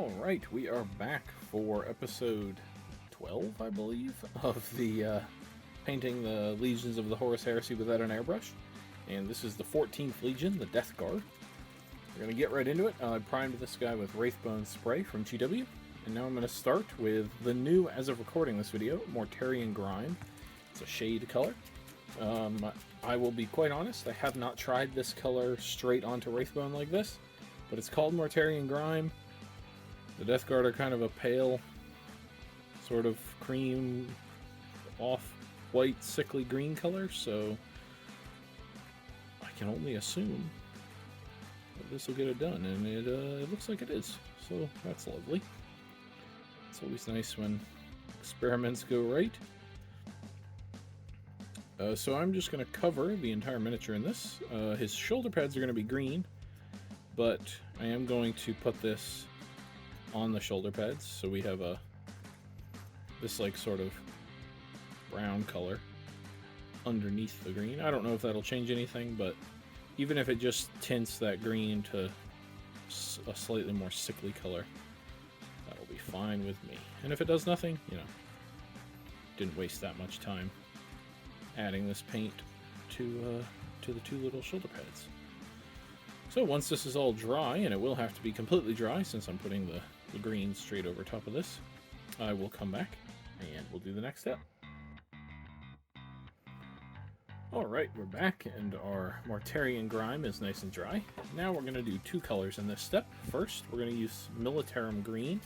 Alright, we are back for episode 12, I believe, of the painting the legions of the Horus Heresy without an airbrush. And this is the 14th Legion, the Death Guard. We're going to get right into it. I primed this guy with Wraithbone Spray from GW. And now I'm going to start with the new, as of recording this video, Mortarion Grime. It's a shade color. I will be quite honest, I have not tried this color straight onto Wraithbone like this. But it's called Mortarion Grime. The Death Guard are kind of a pale, sort of cream, off-white, sickly green color, so I can only assume that this will get it done, and it looks like it is, so that's lovely. It's always nice when experiments go right. So I'm just going to cover the entire miniature in this. His shoulder pads are going to be green, but I am going to put this on the shoulder pads, so we have this like sort of brown color underneath the green. I don't know if that'll change anything, but even if it just tints that green to a slightly more sickly color, that'll be fine with me. And if it does nothing, you know, didn't waste that much time adding this paint to the two little shoulder pads. So once this is all dry, and it will have to be completely dry since I'm putting the green straight over top of this, I will come back and we'll do the next step. Alright, we're back and our Mortarion Grime is nice and dry. Now we're going to do two colors in this step. First, we're going to use Militarum Green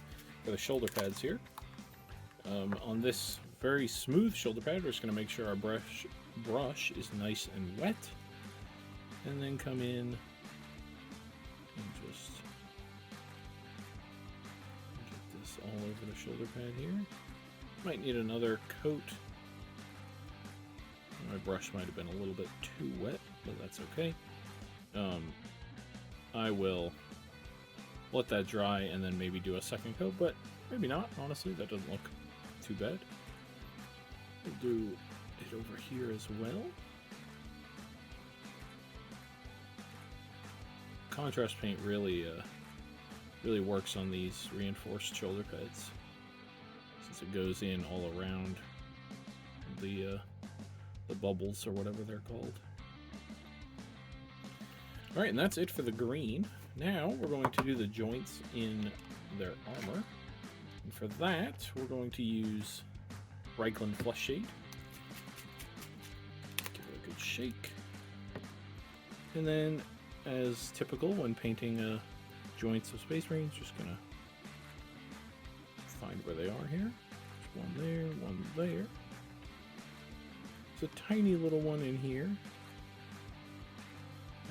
for the shoulder pads here. On this very smooth shoulder pad, we're just going to make sure our brush is nice and wet. And then come in and just get this all over the shoulder pad here. Might need another coat. My brush might have been a little bit too wet, but that's okay. I will let that dry and then maybe do a second coat, but maybe not, honestly. That doesn't look too bad. We'll do it over here as well. Contrast paint really works on these reinforced shoulder pads, since it goes in all around the bubbles or whatever they're called. Alright, and that's it for the green. Now we're going to do the joints in their armor. And for that, we're going to use Reikland Flush Shade. Give it a good shake. And then, as typical when painting joints of Space Marines, just gonna find where they are here. There's one there, one there. There's a tiny little one in here.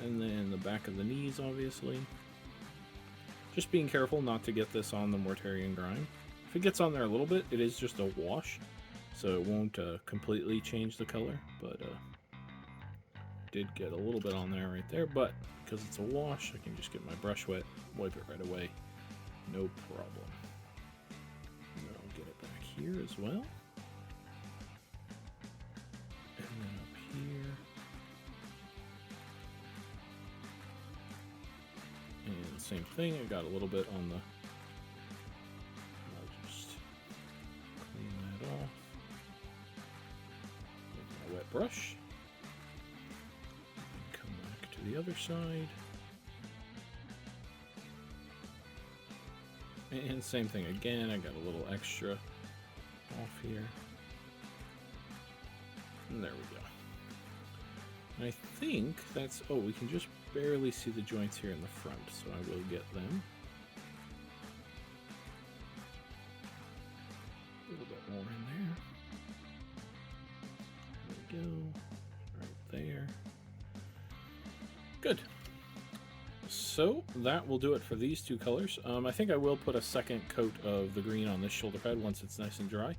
And then the back of the knees, obviously. Just being careful not to get this on the Mortarion Grime. If it gets on there a little bit, it is just a wash, so it won't completely change the color, but did get a little bit on there right there, but because it's a wash, I can just get my brush wet, wipe it right away, no problem. And then I'll get it back here as well. And then up here. And same thing, I got a little bit on the... I'll just clean that off with my wet brush. And come back to the other side. And same thing again, I got a little extra off here. And there we go. And I think that's... Oh, we can just barely see the joints here in the front, so I will get them. A little bit more in there. There we go. Right there. Good. So that will do it for these two colors. I think I will put a second coat of the green on this shoulder pad once it's nice and dry.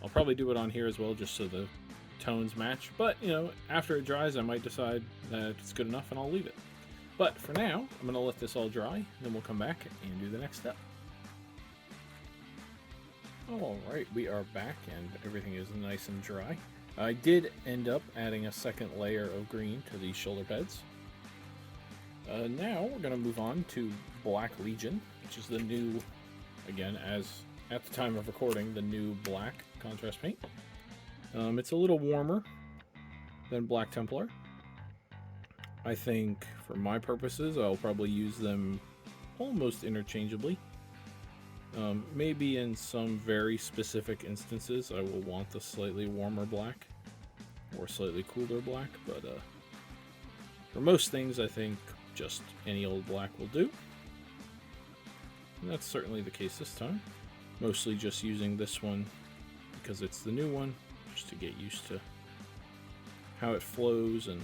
I'll probably do it on here as well, just so the tones match, but you know, after it dries I might decide that it's good enough and I'll leave it. But for now, I'm going to let this all dry, then we'll come back and do the next step. Alright, we are back and everything is nice and dry. I did end up adding a second layer of green to these shoulder pads. Now we're going to move on to Black Legion, which is the new again, as at the time of recording, the new black contrast paint. It's a little warmer than Black Templar. I think for my purposes, I'll probably use them almost interchangeably. Maybe in some very specific instances, I will want the slightly warmer black or slightly cooler black, but for most things, I think just any old black will do. And that's certainly the case this time. Mostly just using this one because it's the new one, just to get used to how it flows and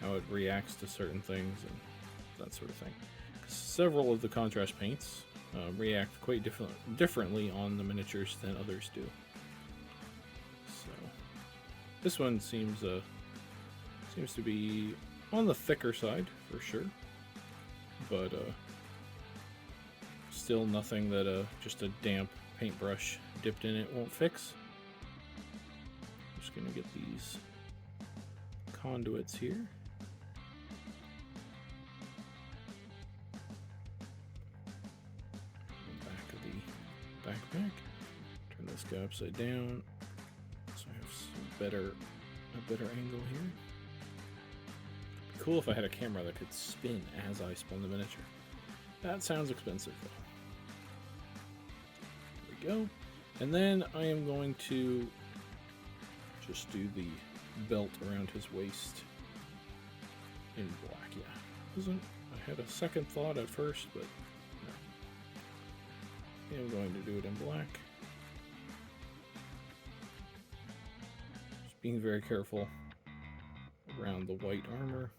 how it reacts to certain things and that sort of thing. Several of the contrast paints react quite differently on the miniatures than others do. So this one seems to be on the thicker side for sure, but still nothing that just a damp paintbrush dipped in it won't fix. I'm just gonna get these conduits here. Backpack. Turn this guy upside down so I have a better angle here. Be cool if I had a camera that could spin as I spun the miniature. That sounds expensive though. There we go. And then I am going to just do the belt around his waist in black. Yeah, I had a second thought at first, but I'm going to do it in black. Just being very careful around the white armor.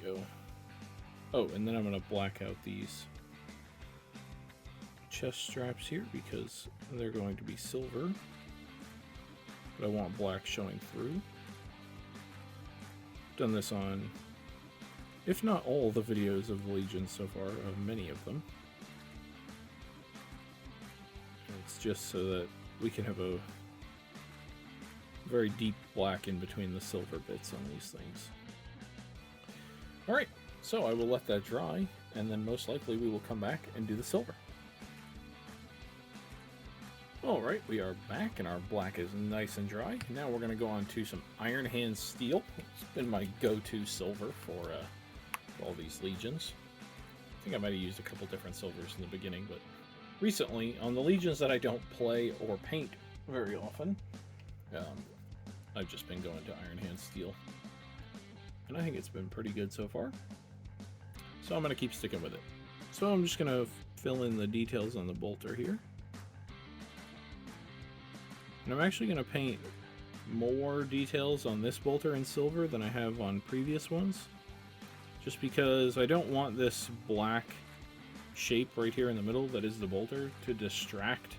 There we go. Oh, and then I'm going to black out these chest straps here because they're going to be silver. But I want black showing through. Done this on, if not all the videos of the Legion so far, of many of them. And it's just so that we can have a very deep black in between the silver bits on these things. Alright, so I will let that dry, and then most likely we will come back and do the silver. Alright, we are back, and our black is nice and dry. Now we're going to go on to some Iron Hand Steel. It's been my go-to silver for all these Legions. I think I might have used a couple different silvers in the beginning, but recently, on the Legions that I don't play or paint very often, I've just been going to Iron Hand Steel. And I think it's been pretty good so far. So I'm going to keep sticking with it. So I'm just going to fill in the details on the bolter here. And I'm actually going to paint more details on this bolter in silver than I have on previous ones. Just because I don't want this black shape right here in the middle that is the bolter to distract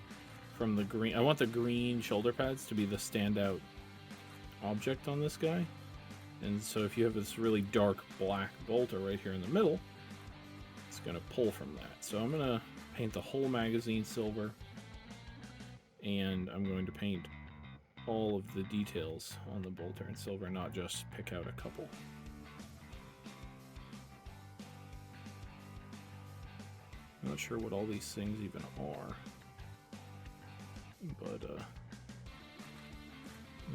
from the green. I want the green shoulder pads to be the standout object on this guy. And so if you have this really dark black bolter right here in the middle, it's going to pull from that. So I'm going to paint the whole magazine silver, and I'm going to paint all of the details on the bolter in silver, not just pick out a couple. I'm not sure what all these things even are, but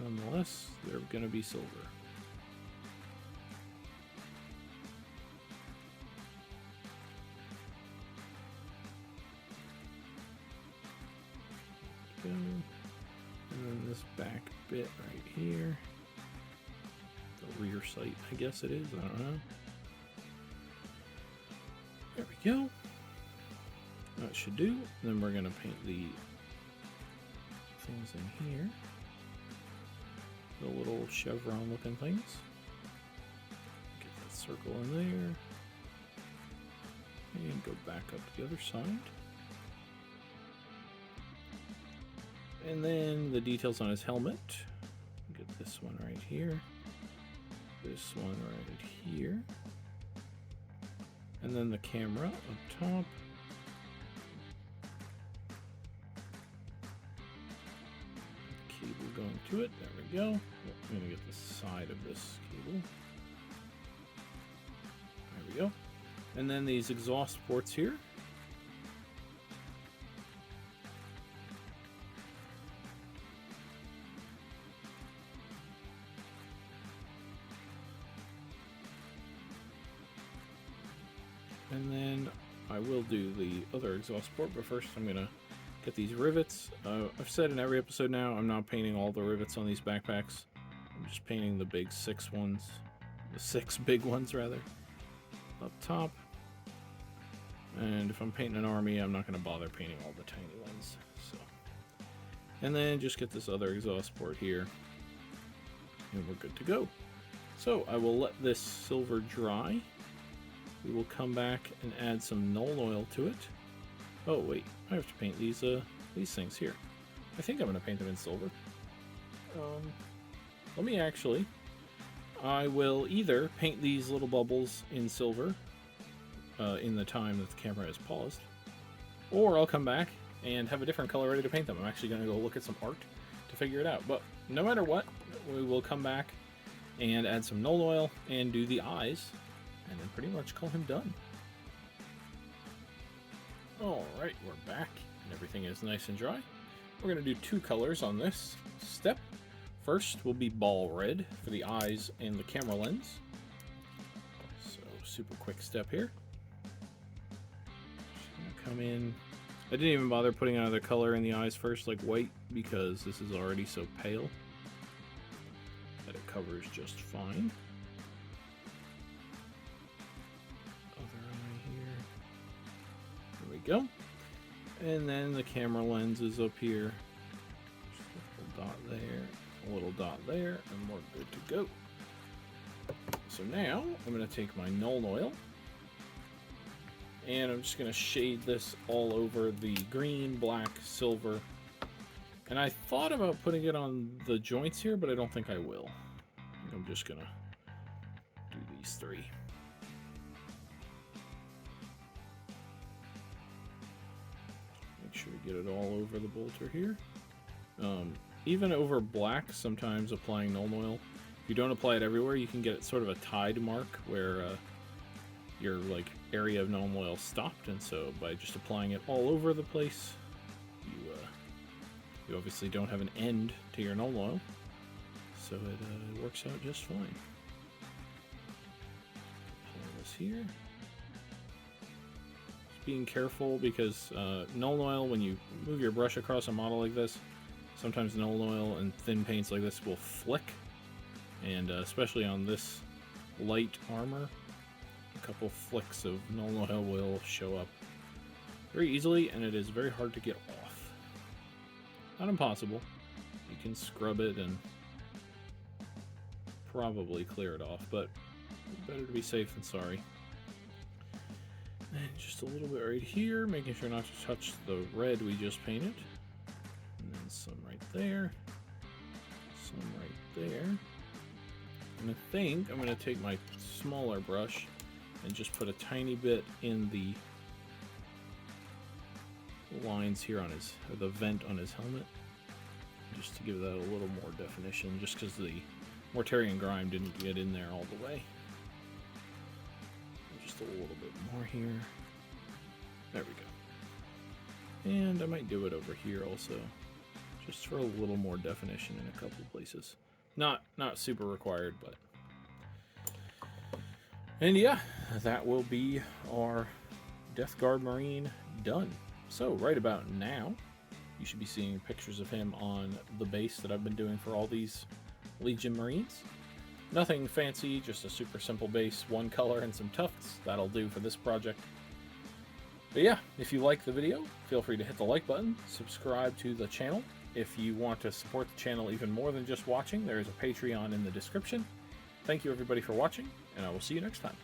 nonetheless, they're going to be silver. And then this back bit right here, the rear sight, I guess it is, I don't know. There we go. That should do. And then we're going to paint the things in here, the little chevron looking things. Get that circle in there, and go back up to the other side. And then the details on his helmet. Get this one right here. This one right here. And then the camera up top. Cable going to it. There we go. I'm going to get the side of this cable. we go. And then these exhaust ports here. And then I will do the other exhaust port, but first I'm going to get these rivets. I've said in every episode now, I'm not painting all the rivets on these backpacks. I'm just painting the big 6 ones. The 6 big ones, rather. Up top. And if I'm painting an army, I'm not going to bother painting all the tiny ones. So, and then just get this other exhaust port here. And we're good to go. So I will let this silver dry. We will come back and add some null oil to it. Oh wait, I have to paint these things here. I think I'm going to paint them in silver. Let me actually. I will either paint these little bubbles in silver in the time that the camera is paused, or I'll come back and have a different color ready to paint them. I'm actually going to go look at some art to figure it out. But no matter what, we will come back and add some null oil and do the eyes, and then pretty much call him done. Alright, we're back, and everything is nice and dry. We're going to do 2 colors on this step. First will be ball red for the eyes and the camera lens. So, super quick step here. Just going to come in. I didn't even bother putting another color in the eyes first, like white, because this is already so pale that it covers just fine. Go. And then the camera lens is up here. Just a little dot there, a little dot there, and we're good to go. So now I'm going to take my null oil and I'm just going to shade this all over the green, black, silver. And I thought about putting it on the joints here, but I don't think I will. I think I'm just going to do these 3. Sure to get it all over the bolter here. Even over black, sometimes applying null oil, if you don't apply it everywhere, you can get sort of a tide mark where your area of null oil stopped, and so by just applying it all over the place, you obviously don't have an end to your null oil, so it works out just fine. Pull this here. Being careful because null oil, when you move your brush across a model like this, sometimes null oil and thin paints like this will flick, and especially on this light armor, a couple flicks of null oil will show up very easily, and it is very hard to get off. Not impossible. You can scrub it and probably clear it off, but better to be safe than sorry. And just a little bit right here, making sure not to touch the red we just painted. And then some right there. Some right there. And I think I'm going to take my smaller brush and just put a tiny bit in the lines here on his, or the vent on his helmet. Just to give that a little more definition, just because the Mortarian grime didn't get in there all the way. Just a little bit more here. There we go. And I might do it over here also, just for a little more definition in a couple places. Not super required, but. And yeah, that will be our Death Guard Marine done. So right about now, you should be seeing pictures of him on the base that I've been doing for all these Legion Marines. Nothing fancy, just a super simple base, 1 color and some tufts. That'll do for this project. But yeah, if you like the video, feel free to hit the like button, subscribe to the channel. If you want to support the channel even more than just watching, there is a Patreon in the description. Thank you everybody for watching, and I will see you next time.